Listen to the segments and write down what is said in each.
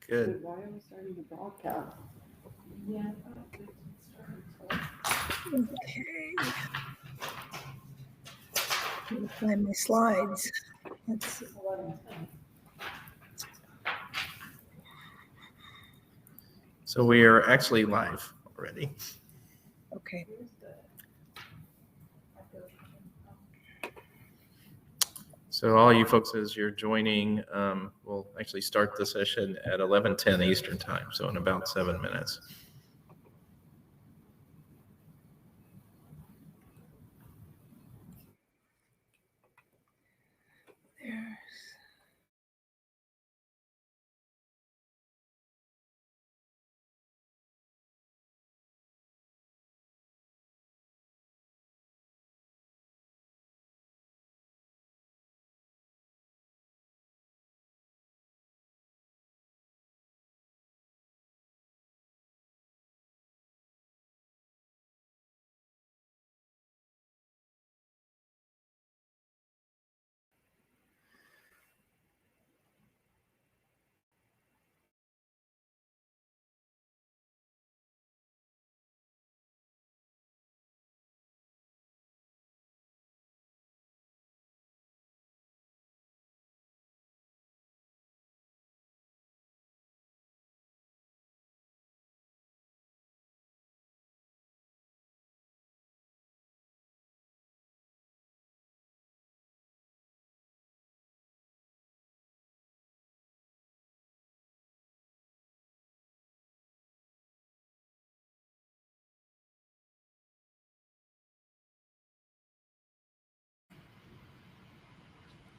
Good. Why are we starting the broadcast? Yeah. Okay. Let me find my slides. Let's see. So we are actually live already. Okay. So all you folks, as you're joining, we'll actually start the session at 11:10 Eastern time, so in about 7 minutes.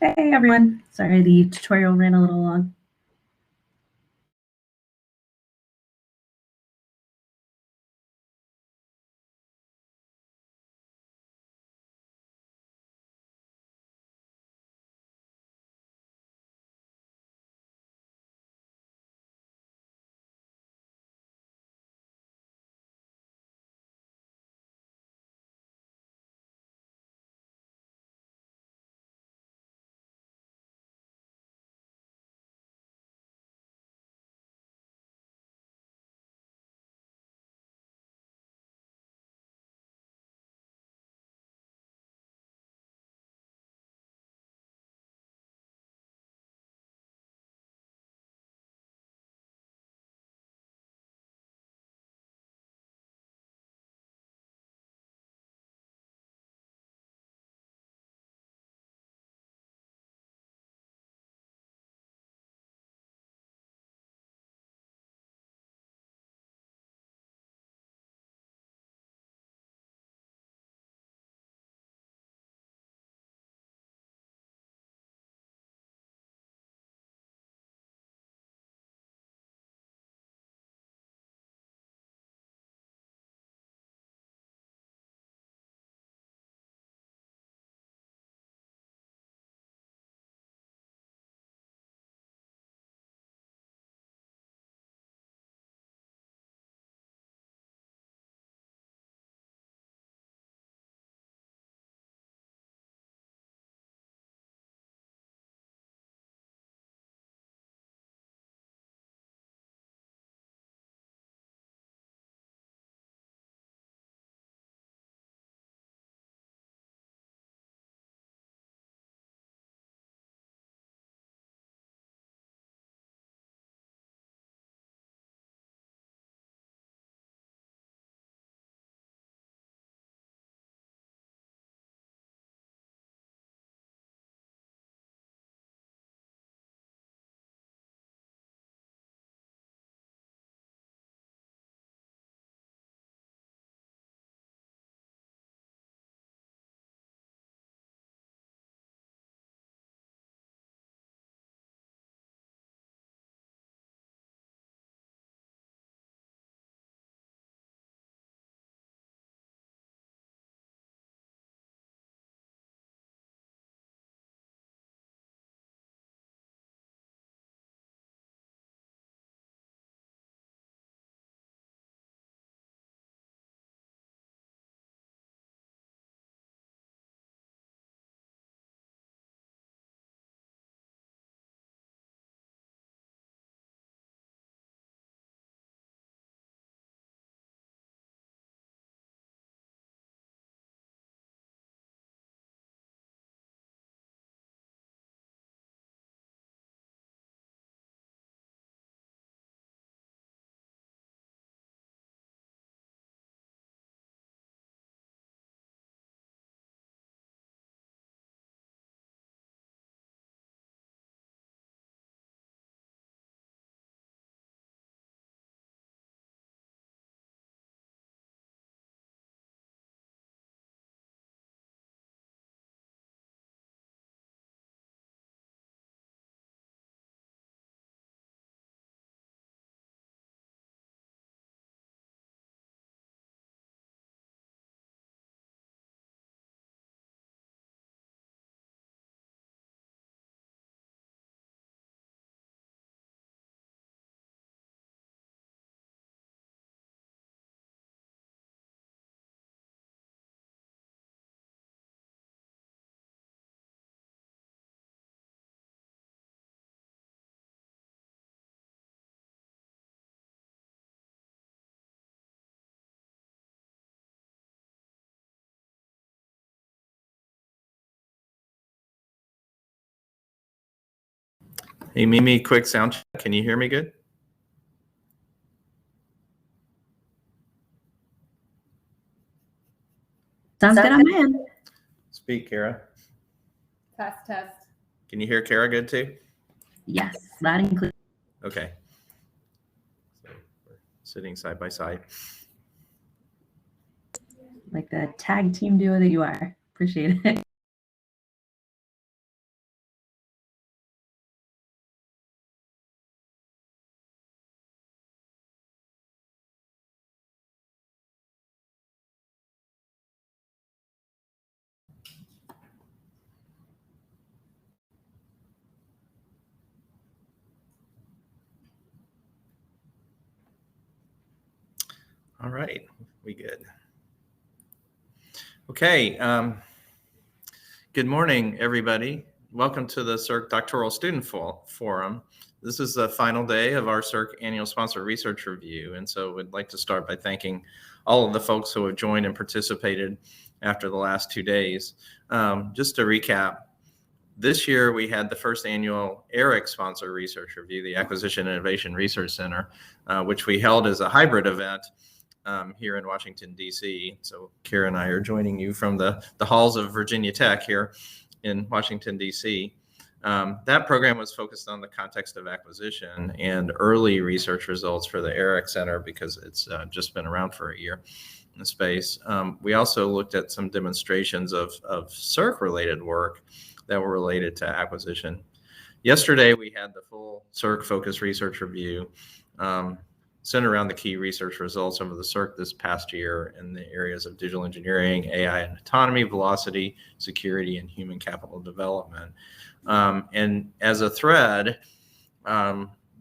Hey everyone, sorry the tutorial ran a little long. Hey, Mimi, quick sound check. Can you hear me good? Sounds good on my end. Speak, Kara. Test, test. Can you hear Kara good too? Yes, loud and clear. Okay. So we're sitting side by side. Like the tag team duo that you are. Appreciate it. All right, we good. Okay, good morning, everybody. Welcome to the SERC Doctoral Student Forum. This is the final day of our SERC Annual Sponsor Research Review, and so we'd like to start by thanking all of the folks who have joined and participated after the last 2 days. Just to recap, this year we had the first annual ERIC Sponsor Research Review, the Acquisition Innovation Research Center, which we held as a hybrid event here in Washington, D.C. So Kara and I are joining you from the halls of Virginia Tech here in Washington, D.C. That program was focused on the context of acquisition and early research results for the ERIC Center because it's just been around for a year in the space. We also looked at some demonstrations of SERC-related work that were related to acquisition. Yesterday, we had the full SERC Focus Research Review centered around the key research results over the SERC this past year in the areas of digital engineering, AI and autonomy, velocity, security, and human capital development. And as a thread,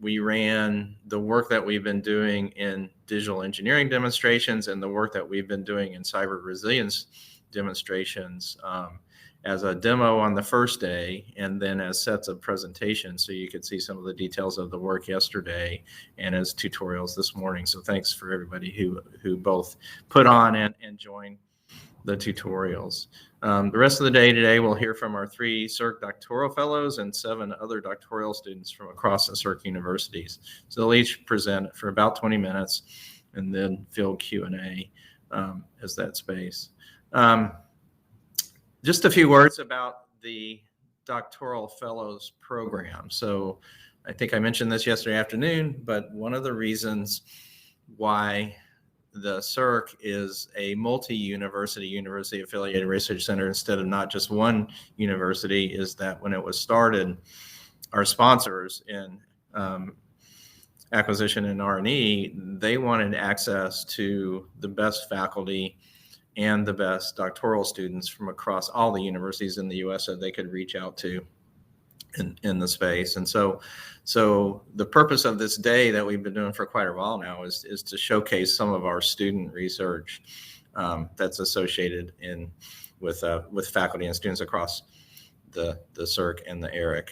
we ran the work that we've been doing in digital engineering demonstrations and the work that we've been doing in cyber resilience demonstrations as a demo on the first day, and then as sets of presentations so you could see some of the details of the work yesterday and as tutorials this morning. So thanks for everybody who both put on and joined the tutorials. The rest of the day today, we'll hear from our 3 SERC doctoral fellows and 7 other doctoral students from across the SERC universities. So they'll each present for about 20 minutes and then field Q&A as that space. Just a few words about the Doctoral Fellows program. So I think I mentioned this yesterday afternoon, but one of the reasons why the SERC is a university affiliated research center instead of not just one university is that when it was started, our sponsors in acquisition and R&E, they wanted access to the best faculty and the best doctoral students from across all the universities in the U.S. that they could reach out to in the space. And so the purpose of this day that we've been doing for quite a while now is to showcase some of our student research that's associated with faculty and students across the SERC and the ERIC.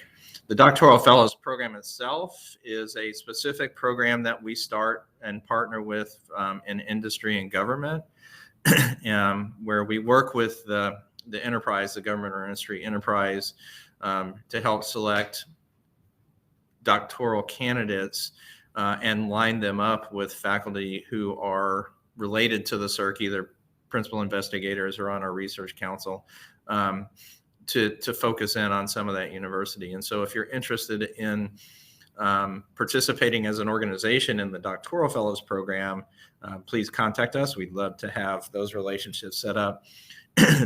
The Doctoral Fellows program itself is a specific program that we start and partner with in industry and government, where we work with the enterprise, the government or industry enterprise, to help select doctoral candidates and line them up with faculty who are related to the SERC, either principal investigators or on our research council, to focus in on some of that university. And so if you're interested in participating as an organization in the Doctoral Fellows program, please contact us. We'd love to have those relationships set up.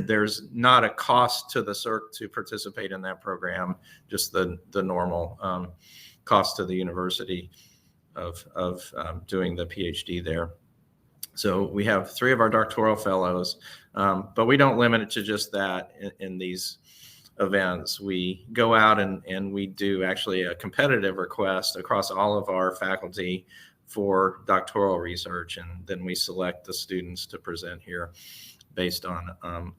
There's not a cost to the SERC to participate in that program, just the normal cost to the university of doing the PhD there. So we have 3 of our doctoral fellows, but we don't limit it to just that in these events. We go out and we do actually a competitive request across all of our faculty for doctoral research, and then we select the students to present here based on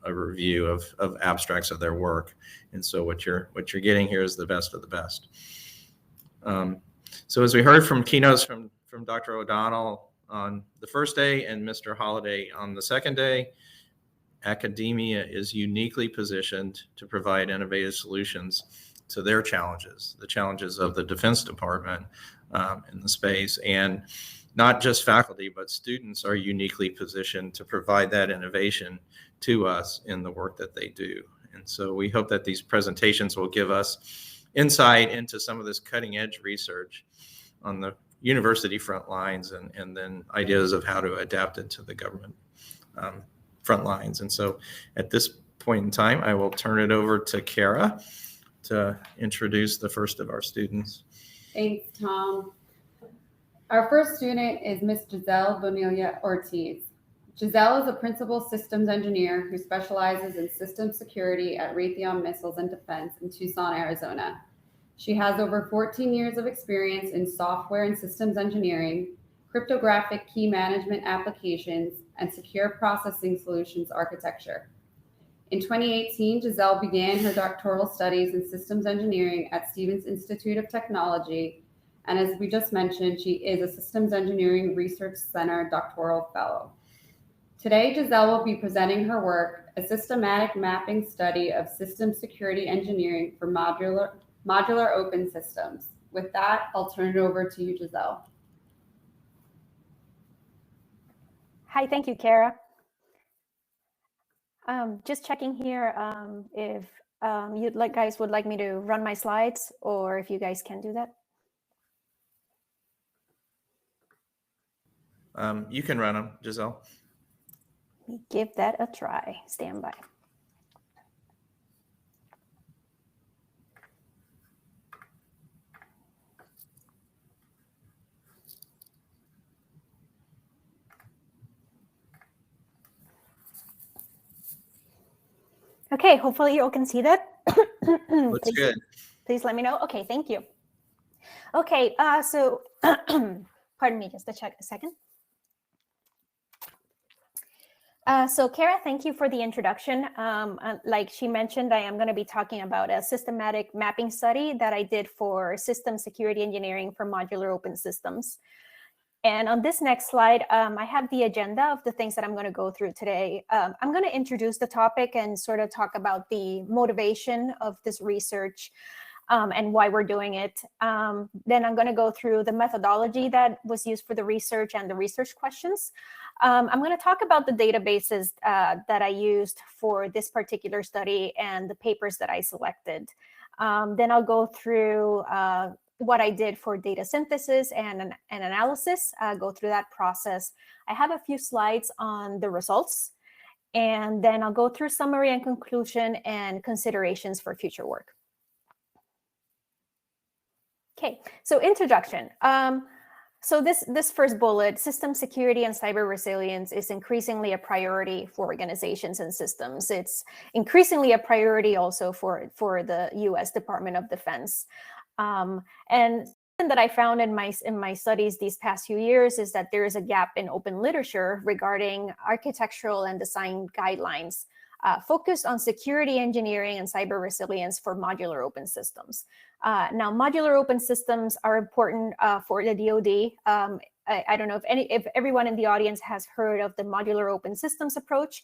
a review of abstracts of their work. And so what you're getting here is the best of the best. So as we heard from keynotes from Dr. O'Donnell on the first day and Mr. Holliday on the second day, academia is uniquely positioned to provide innovative solutions to their challenges, the challenges of the Defense Department in the space. And not just faculty, but students are uniquely positioned to provide that innovation to us in the work that they do. And so we hope that these presentations will give us insight into some of this cutting edge research on the university front lines, and then ideas of how to adapt it to the government front lines. And so at this point in time, I will turn it over to Kara to introduce the first of our students. Thanks, Tom. Our first student is Miss Giselle Bonilla-Ortiz. Giselle is a principal systems engineer who specializes in system security at Raytheon Missiles and Defense in Tucson, Arizona. She has over 14 years of experience in software and systems engineering, cryptographic key management applications, and secure processing solutions architecture. In 2018, Giselle began her doctoral studies in systems engineering at Stevens Institute of Technology, and as we just mentioned, she is a Systems Engineering Research Center Doctoral Fellow. Today, Giselle will be presenting her work, A Systematic Mapping Study of System Security Engineering for Modular Open Systems. With that, I'll turn it over to you, Giselle. Hi, thank you, Kara. Just checking here if guys would like me to run my slides, or if you guys can do that. You can run them, Giselle. Let me give that a try. Stand by. Okay, hopefully you all can see that. Looks good. Please let me know. Okay, thank you. Okay, so pardon me, just to check a second. So Kara, thank you for the introduction. Like she mentioned, I am going to be talking about a systematic mapping study that I did for system security engineering for modular open systems. And on this next slide, I have the agenda of the things that I'm going to go through today. I'm going to introduce the topic and sort of talk about the motivation of this research and why we're doing it. Then I'm going to go through the methodology that was used for the research and the research questions. I'm going to talk about the databases that I used for this particular study and the papers that I selected. Then I'll go through what I did for data synthesis and analysis, go through that process. I have a few slides on the results, and then I'll go through summary and conclusion and considerations for future work. Okay, so introduction. So this first bullet, system security and cyber resilience, is increasingly a priority for organizations and systems. It's increasingly a priority also for the U.S. Department of Defense. And something that I found in my studies these past few years is that there is a gap in open literature regarding architectural and design guidelines focused on security engineering and cyber resilience for modular open systems. Now, modular open systems are important for the DoD. I don't know if everyone in the audience has heard of the modular open systems approach,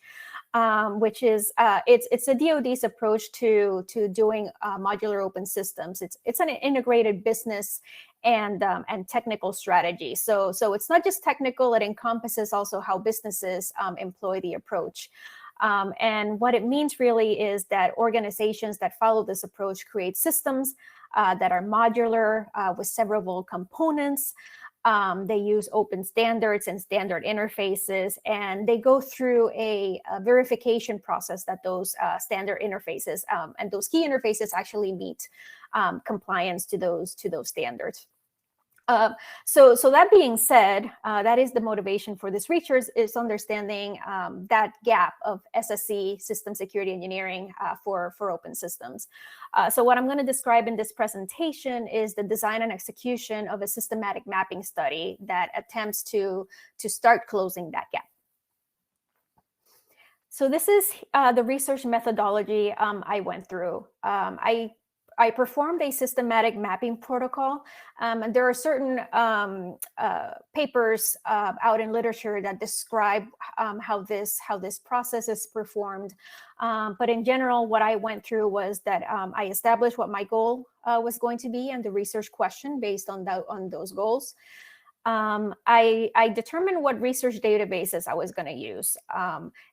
which is it's a DoD's approach to doing modular open systems. It's an integrated business and technical strategy. So it's not just technical; it encompasses also how businesses employ the approach. And what it means really is that organizations that follow this approach create systems that are modular with several components. They use open standards and standard interfaces, and they go through a verification process that those standard interfaces and those key interfaces actually meet compliance to those standards. So that being said, that is the motivation for this research, is understanding that gap of SSE, system security engineering, for open systems. So what I'm going to describe in this presentation is the design and execution of a systematic mapping study that attempts to start closing that gap. So this is the research methodology I went through. I performed a systematic mapping protocol. And there are certain papers out in literature that describe how this process is performed. But in general, what I went through was that I established what my goal was going to be and the research question based on those goals. I determined what research databases I was going to use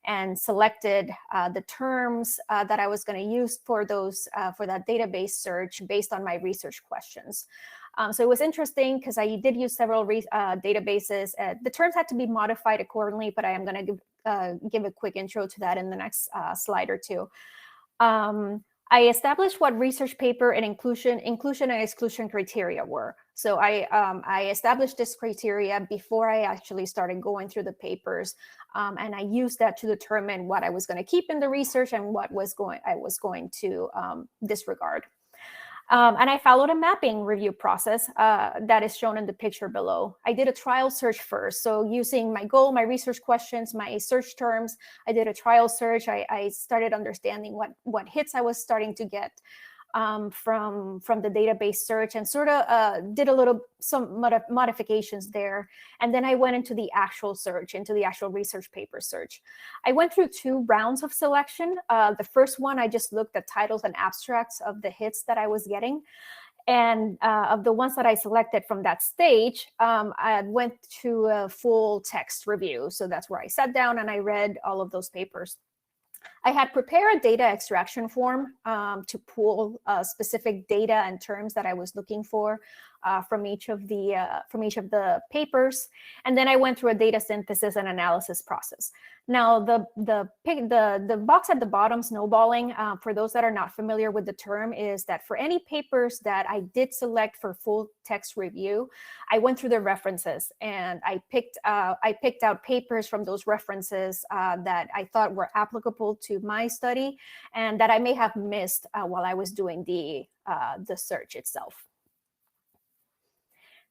and selected the terms that I was going to use for that database search based on my research questions. So it was interesting because I did use several databases. The terms had to be modified accordingly, but I am going to give a quick intro to that in the next slide or two. I established what research paper and inclusion and exclusion criteria were. So I established this criteria before I actually started going through the papers, and I used that to determine what I was going to keep in the research and what I was going to disregard. And I followed a mapping review process that is shown in the picture below. I did a trial search first. So using my goal, my research questions, my search terms, I did a trial search. I started understanding what hits I was starting to get from the database search, and sort of did some modifications there. And then I went into the actual search, into the actual research paper search. I went through 2 rounds of selection. The first one, I just looked at titles and abstracts of the hits that I was getting. And of the ones that I selected from that stage, I went to a full text review. So that's where I sat down and I read all of those papers. I had prepared a data extraction form to pull specific data and terms that I was looking for from each of the papers, and then I went through a data synthesis and analysis process. Now, the box at the bottom, snowballing, for those that are not familiar with the term, is that for any papers that I did select for full text review, I went through the references and I picked out papers from those references that I thought were applicable to my study and that I may have missed while I was doing the search itself.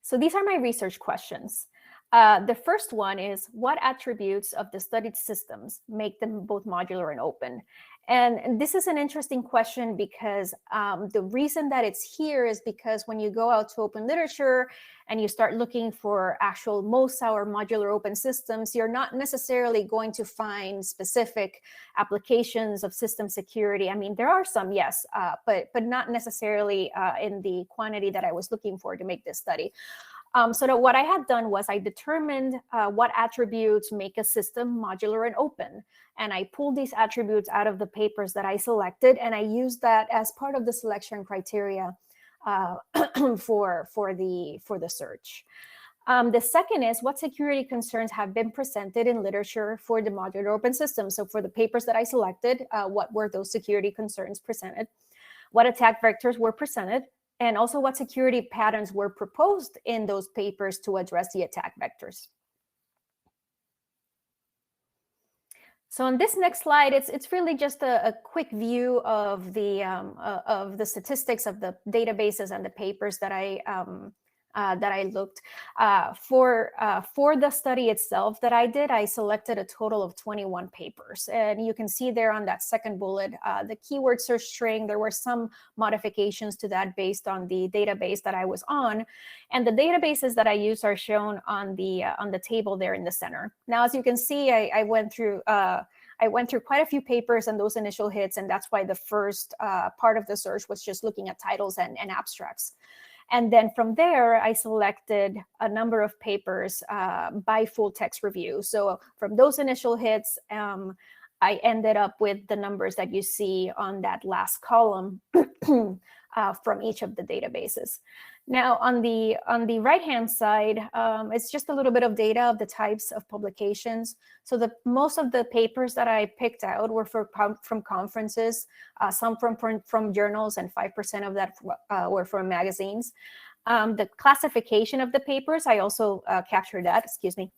So these are my research questions. The first one is, what attributes of the studied systems make them both modular and open? And this is an interesting question because the reason that it's here is because when you go out to open literature and you start looking for actual MOSA or modular open systems, you're not necessarily going to find specific applications of system security. I mean, there are some, yes, but not necessarily in the quantity that I was looking for to make this study. So what I had done was I determined what attributes make a system modular and open. And I pulled these attributes out of the papers that I selected, and I used that as part of the selection criteria for the search. The second is, what security concerns have been presented in literature for the modular open system? So for the papers that I selected, what were those security concerns presented? What attack vectors were presented? And also what security patterns were proposed in those papers to address the attack vectors. So on this next slide, it's really just a quick view of the statistics of the databases and the papers that I looked for the study itself that I did. I selected a total of 21 papers, and you can see there on that second bullet the keyword search string. There were some modifications to that based on the database that I was on, and the databases that I used are shown on the table there in the center. Now, as you can see, I went through quite a few papers and those initial hits, and that's why the first part of the search was just looking at titles and abstracts. And then from there, I selected a number of papers by full text review. So from those initial hits, I ended up with the numbers that you see on that last column from each of the databases. Now, on the right-hand side, it's just a little bit of data of the types of publications. So most of the papers that I picked out were from conferences, some from journals, and 5% of that were from magazines. The classification of the papers, I also captured that, excuse me.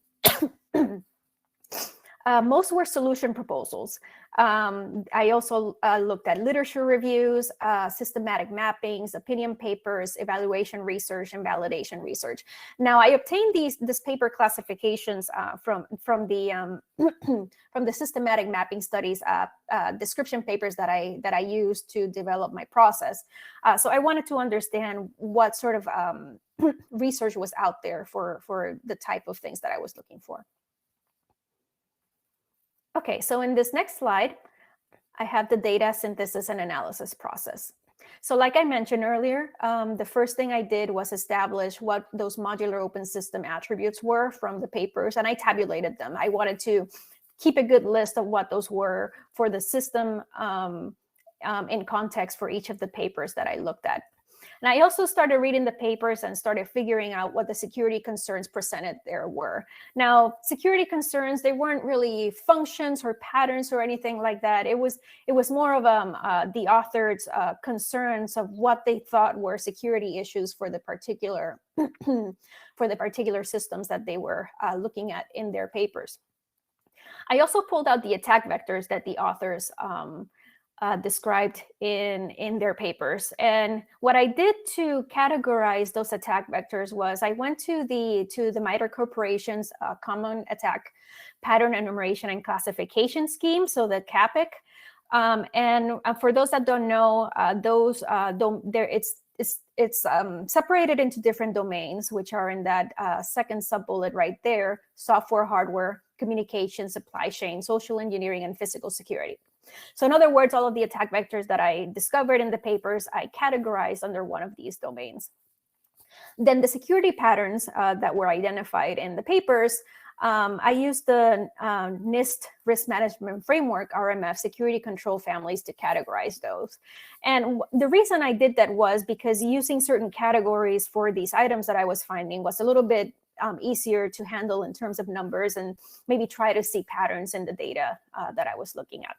most were solution proposals. I also looked at literature reviews, systematic mappings, opinion papers, evaluation research, and validation research. Now, I obtained this paper classifications from the from the systematic mapping studies description papers that I used to develop my process. So I wanted to understand what sort of research was out there for the type of things that I was looking for. Okay, so in this next slide, I have the data synthesis and analysis process. So like I mentioned earlier, the first thing I did was establish what those modular open system attributes were from the papers, and I tabulated them. I wanted to keep a good list of what those were for the system in context for each of the papers that I looked at. And I also started reading the papers and started figuring out what the security concerns presented there were. Now, security concerns, they weren't really functions or patterns or anything like that. It was more of the author's concerns of what they thought were security issues for the particular systems that they were looking at in their papers. I also pulled out the attack vectors that the authors described in their papers. And what I did to categorize those attack vectors was I went to the MITRE Corporation's Common Attack Pattern Enumeration and Classification Scheme, so the CAPIC. And for those that don't know, it's separated into different domains, which are in that second sub-bullet right there: software, hardware, communication, supply chain, social engineering, and physical security. So in other words, all of the attack vectors that I discovered in the papers, I categorized under one of these domains. Then the security patterns that were identified in the papers, I used the NIST Risk Management Framework, RMF, security control families to categorize those. And the reason I did that was because using certain categories for these items that I was finding was a little bit easier to handle in terms of numbers and maybe try to see patterns in the data that I was looking at.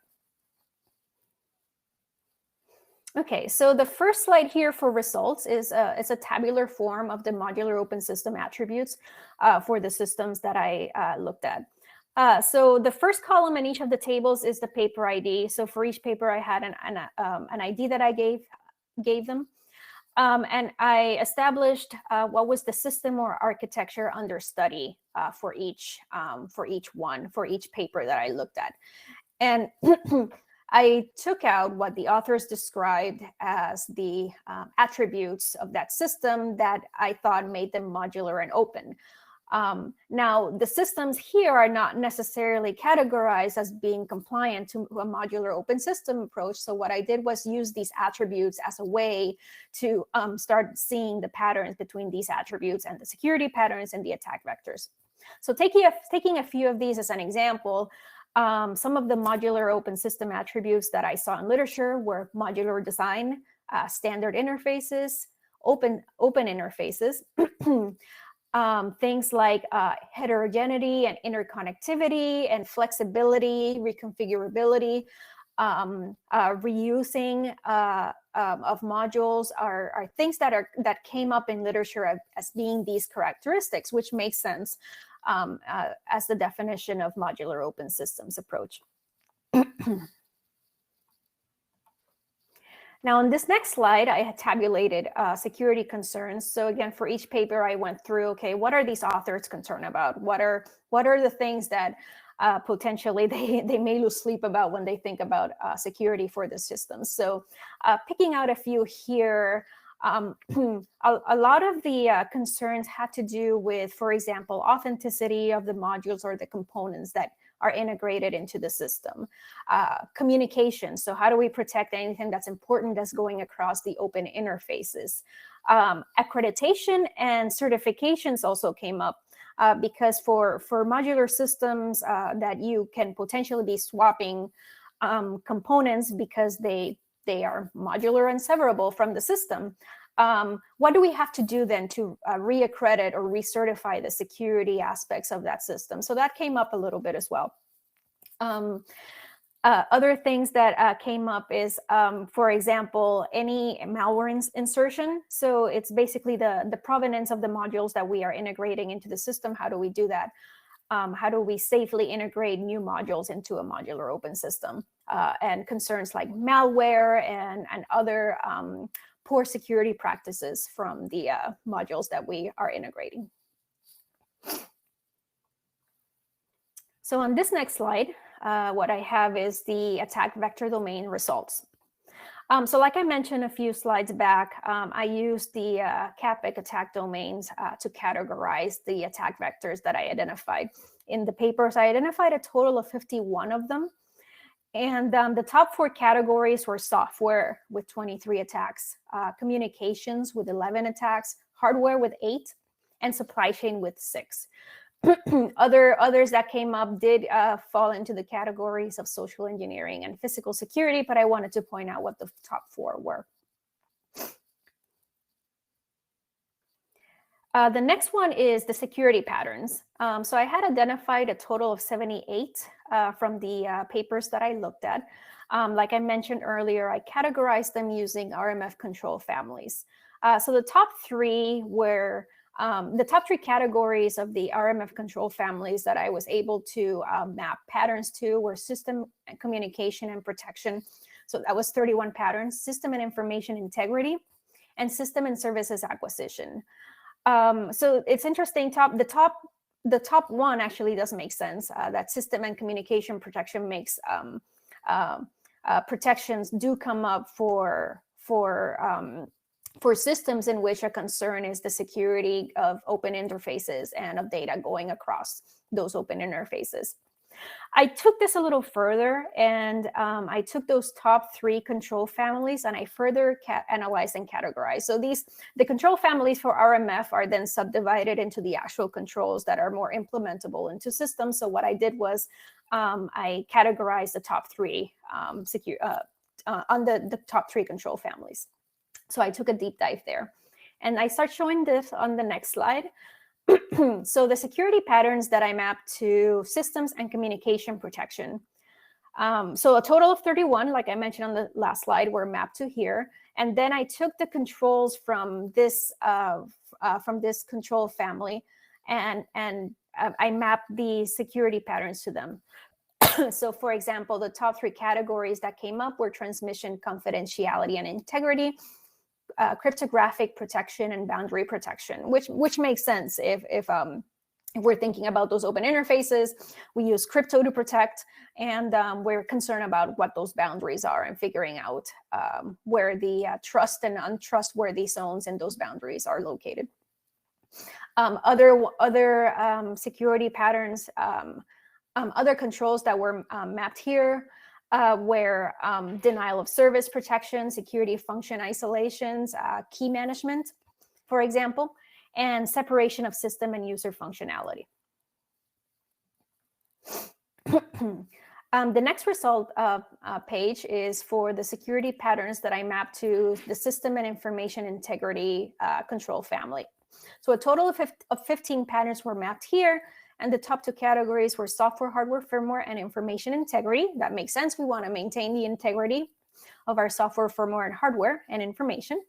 Okay, so the first slide here for results is it's a tabular form of the modular open system attributes for the systems that I looked at. So the first column in each of the tables is the paper ID. So for each paper, I had an ID that I gave them. And I established what was the system or architecture under study for each paper that I looked at. And I took out what the authors described as the attributes of that system that I thought made them modular and open. Now, the systems here are not necessarily categorized as being compliant to a modular open system approach. So what I did was use these attributes as a way to start seeing the patterns between these attributes and the security patterns and the attack vectors. So taking a few of these as an example, some of the modular open system attributes that I saw in literature were modular design, standard interfaces, open interfaces, things like heterogeneity and interconnectivity and flexibility, reconfigurability, reusing of modules are things that came up in literature as being these characteristics, which makes sense as the definition of modular open systems approach. Now, on this next slide, I had tabulated security concerns. So again, for each paper, I went through, okay, what are these authors concerned about? What are the things that potentially they may lose sleep about when they think about security for the systems? So picking out a few here, a lot of the concerns had to do with, for example, authenticity of the modules or the components that are integrated into the system. Communication, so how do we protect anything that's important that's going across the open interfaces? Accreditation and certifications also came up because for modular systems that you can potentially be swapping components because they are modular and severable from the system. What do we have to do then to reaccredit or recertify the security aspects of that system? So that came up a little bit as well. Other things that came up is, for example, any malware insertion. So it's basically the provenance of the modules that we are integrating into the system. How do we do that? how do we safely integrate new modules into a modular open system, and concerns like malware and other poor security practices from the modules that we are integrating. So on this next slide, what I have is the attack vector domain results. So like I mentioned a few slides back, I used the CAPIC attack domains to categorize the attack vectors that I identified. In the papers, I identified a total of 51 of them. And the top 4 categories were software with 23 attacks, communications with 11 attacks, hardware with 8, and supply chain with 6. Others that came up did fall into the categories of social engineering and physical security, but I wanted to point out what the top 4 were. The next one is the security patterns. So I had identified a total of 78 from the papers that I looked at. Like I mentioned earlier, I categorized them using RMF control families. So the top 3 were the top 3 categories of the RMF control families that I was able to map patterns to were system and communication and protection. So that was 31 patterns, system and information integrity, and system and services acquisition. So it's interesting, the top 1 actually does make sense. That system and communication protection makes protections do come up for systems in which a concern is the security of open interfaces and of data going across those open interfaces. I took this a little further, and I took those top 3 control families and I further analyzed and categorized. So the control families for RMF are then subdivided into the actual controls that are more implementable into systems. So what I did was I categorized the top 3 on the top 3 control families. So I took a deep dive there, and I start showing this on the next slide. So the security patterns that I mapped to systems and communication protection. So a total of 31, like I mentioned on the last slide, were mapped to here. And then I took the controls from this control family, and I mapped the security patterns to them. So for example, the top 3 categories that came up were transmission, confidentiality, and integrity, cryptographic protection, and boundary protection, which makes sense if we're thinking about those open interfaces. We use crypto to protect, and we're concerned about what those boundaries are and figuring out where the trust and untrustworthy zones in those boundaries are located. Other security patterns, other controls that were mapped here were denial of service protection, security function isolations, key management, for example, and separation of system and user functionality. The next result page is for the security patterns that I mapped to the system and information integrity control family. So a total of 15 patterns were mapped here. And the top 2 categories were software, hardware, firmware, and information integrity. That makes sense. We want to maintain the integrity of our software, firmware, and hardware and information.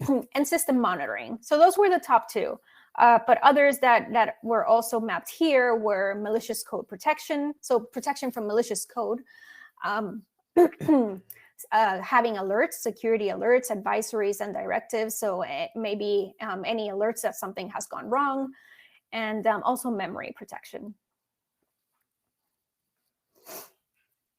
And system monitoring. So those were the top 2. But others that were also mapped here were malicious code protection. So protection from malicious code. Having alerts, security alerts, advisories, and directives. So maybe any alerts that something has gone wrong. And also memory protection.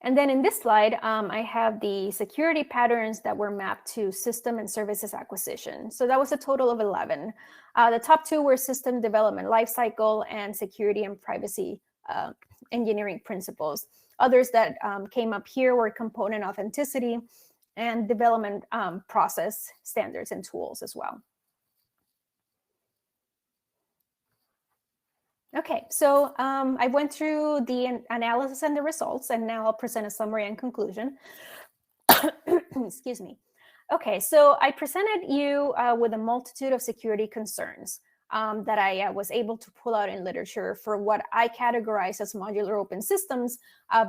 And then in this slide, I have the security patterns that were mapped to system and services acquisition. So that was a total of 11. The top 2 were system development lifecycle and security and privacy engineering principles. Others that came up here were component authenticity and development process standards and tools as well. Okay, so I went through the analysis and the results, and now I'll present a summary and conclusion. Excuse me. Okay, so I presented you with a multitude of security concerns that I was able to pull out in literature for what I categorize as modular open systems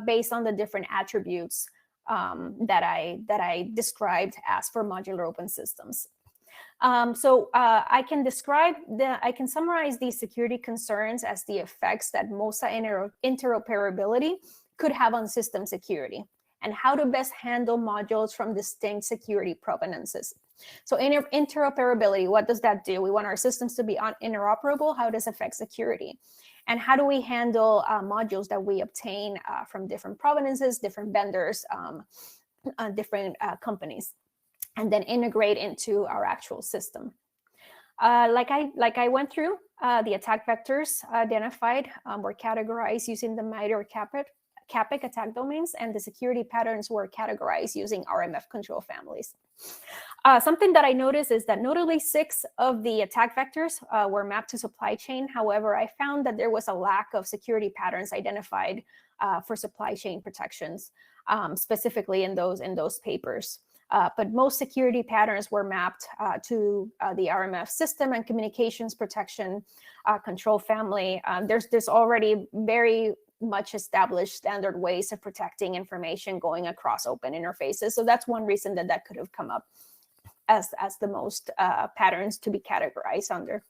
based on the different attributes that I described as for modular open systems. I can summarize these security concerns as the effects that MOSA interoperability could have on system security, and how to best handle modules from distinct security provenances. So interoperability, what does that do? We want our systems to be interoperable. How does it affect security? And how do we handle modules that we obtain from different provenances, different vendors, different companies, and then integrate into our actual system? Like I went through, the attack vectors identified were categorized using the MITRE or CAPIC attack domains, and the security patterns were categorized using RMF control families. Something that I noticed is that notably 6 of the attack vectors were mapped to supply chain. However, I found that there was a lack of security patterns identified for supply chain protections, specifically in those papers. But most security patterns were mapped to the RMF system and communications protection control family. There's already very much established standard ways of protecting information going across open interfaces. So that's one reason that could have come up as the most patterns to be categorized under.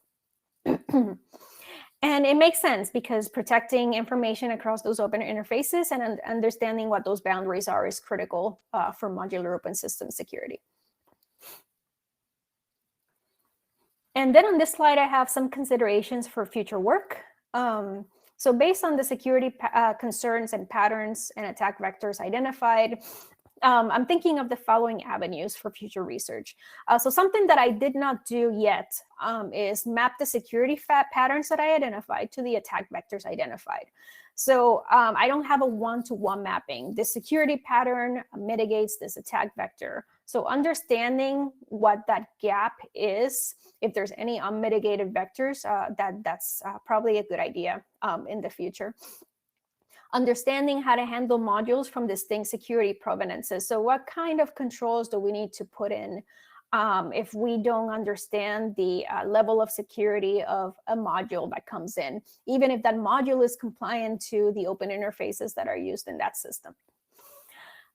And it makes sense, because protecting information across those open interfaces and understanding what those boundaries are is critical for modular open system security. And then on this slide, I have some considerations for future work. So based on the security concerns and patterns and attack vectors identified, I'm thinking of the following avenues for future research. So something that I did not do yet is map the security patterns that I identified to the attack vectors identified. So I don't have a one-to-one mapping. The security pattern mitigates this attack vector. So understanding what that gap is, if there's any unmitigated vectors, that's probably a good idea in the future. Understanding how to handle modules from distinct security provenances. So what kind of controls do we need to put in if we don't understand the level of security of a module that comes in, even if that module is compliant to the open interfaces that are used in that system?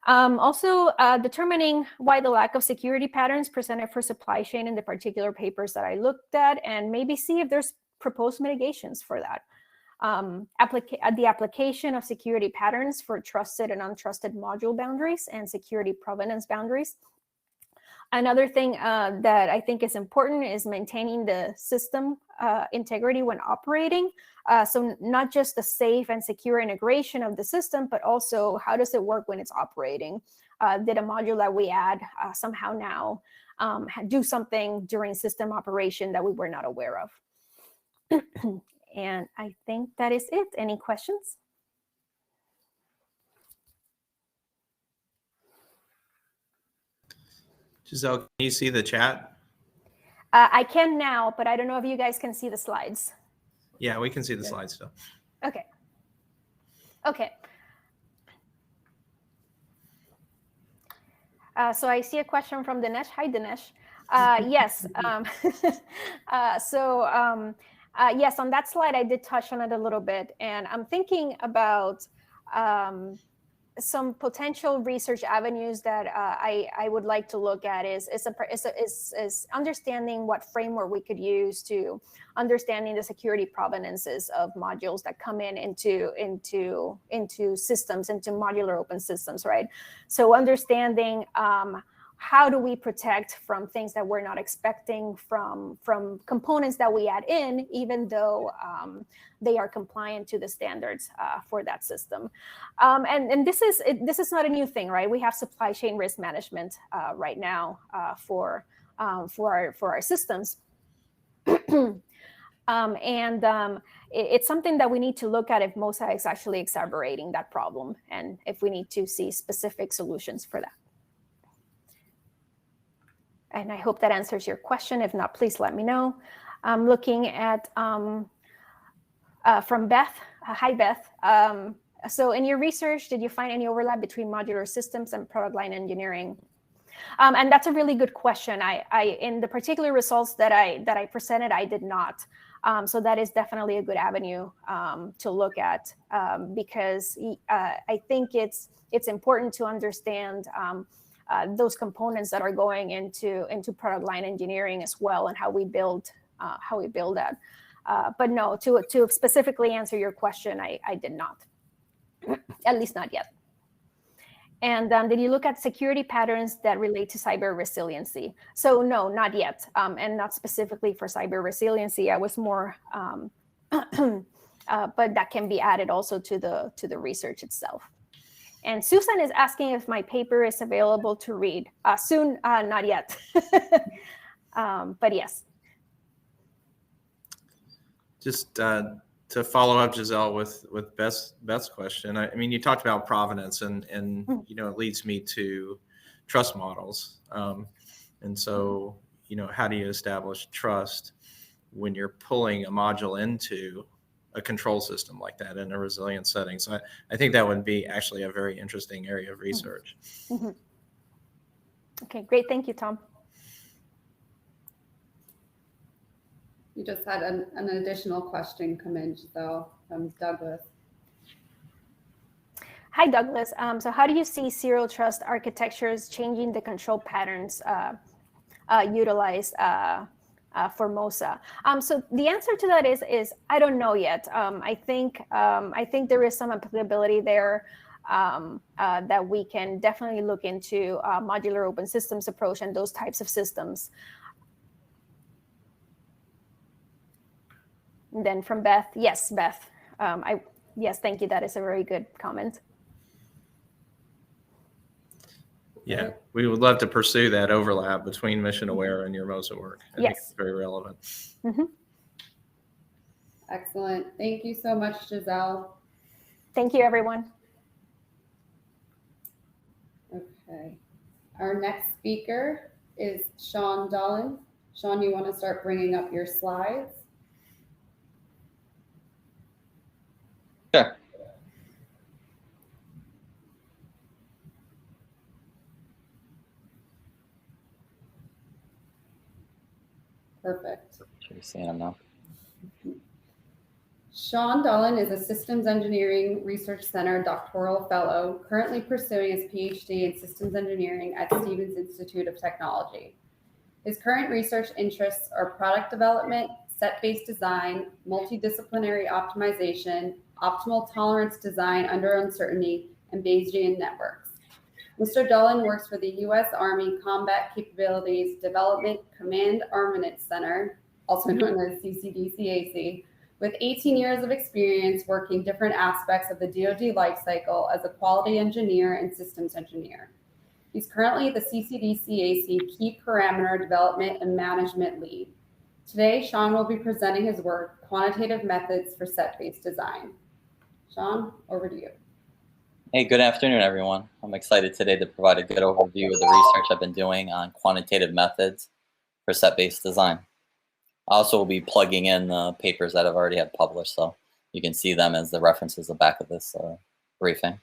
Also, determining why the lack of security patterns presented for supply chain in the particular papers that I looked at, and maybe see if there's proposed mitigations for that. The application of security patterns for trusted and untrusted module boundaries and security provenance boundaries. Another thing that I think is important is maintaining the system integrity when operating. So not just the safe and secure integration of the system, but also how does it work when it's operating? Did a module that we add somehow now do something during system operation that we were not aware of? And I think that is it. Any questions? Giselle, can you see the chat? I can now, but I don't know if you guys can see the slides. Yeah, we can see the slides still. Okay. Okay. So I see a question from Dinesh. Hi, Dinesh. Yes. Yes, on that slide, I did touch on it a little bit, and I'm thinking about some potential research avenues that I would like to look at is understanding what framework we could use to understanding the security provenances of modules that come into systems, into modular open systems, right? So understanding how do we protect from things that we're not expecting from components that we add in, even though they are compliant to the standards for that system. And this is not a new thing, right? We have supply chain risk management right now for our systems. It's something that we need to look at if MOSA is actually exacerbating that problem, and if we need to see specific solutions for that. And I hope that answers your question. If not, please let me know. I'm looking at from Beth. Hi, Beth. So in your research, did you find any overlap between modular systems and product line engineering? And that's a really good question. I in the particular results that I presented, I did not. So that is definitely a good avenue to look at because I think it's important to understand those components that are going into product line engineering as well, and how we build that. But no, to specifically answer your question, I did not, at least not yet. And did you look at security patterns that relate to cyber resiliency? So no, not yet, and not specifically for cyber resiliency. I was more, but that can be added also to the research itself. And Susan is asking if my paper is available to read soon. Not yet, but yes. Just to follow up, Giselle, with Beth's question. I mean, you talked about provenance, and it leads me to trust models. And so, how do you establish trust when you're pulling a module into a control system like that in a resilient setting? So I think that would be actually a very interesting area of research. Mm-hmm. Okay, great. Thank you, Tom. You just had an additional question come in, Giselle, from Douglas. Hi, Douglas. So how do you see zero trust architectures changing the control patterns utilized for MOSA? So the answer to that is I don't know yet. I think there is some applicability there that we can definitely look into modular open systems approach and those types of systems. And then from Beth, yes, Beth. Yes, thank you. That is a very good comment. Yeah, we would love to pursue that overlap between mission aware and your MOSA work. I think it's very relevant. Mm-hmm. Excellent. Thank you so much, Giselle. Thank you, everyone. Okay. Our next speaker is Sean Dolan. Sean, you want to start bringing up your slides? Sure. Perfect. Should be seeing them now. Sean Dolan is a Systems Engineering Research Center Doctoral Fellow, currently pursuing his PhD in Systems Engineering at Stevens Institute of Technology. His current research interests are product development, set-based design, multidisciplinary optimization, optimal tolerance design under uncertainty, and Bayesian networks. Mr. Dolan works for the U.S. Army Combat Capabilities Development Command Armament Center, also known as CCDCAC, with 18 years of experience working different aspects of the DoD lifecycle as a quality engineer and systems engineer. He's currently the CCDCAC Key Parameter Development and Management Lead. Today, Sean will be presenting his work, Quantitative Methods for Set-Based Design. Sean, over to you. Hey, good afternoon, everyone. I'm excited today to provide a good overview of the research I've been doing on quantitative methods for set-based design. I also will be plugging in papers that I've already had published, so you can see them as the references at the back of this briefing.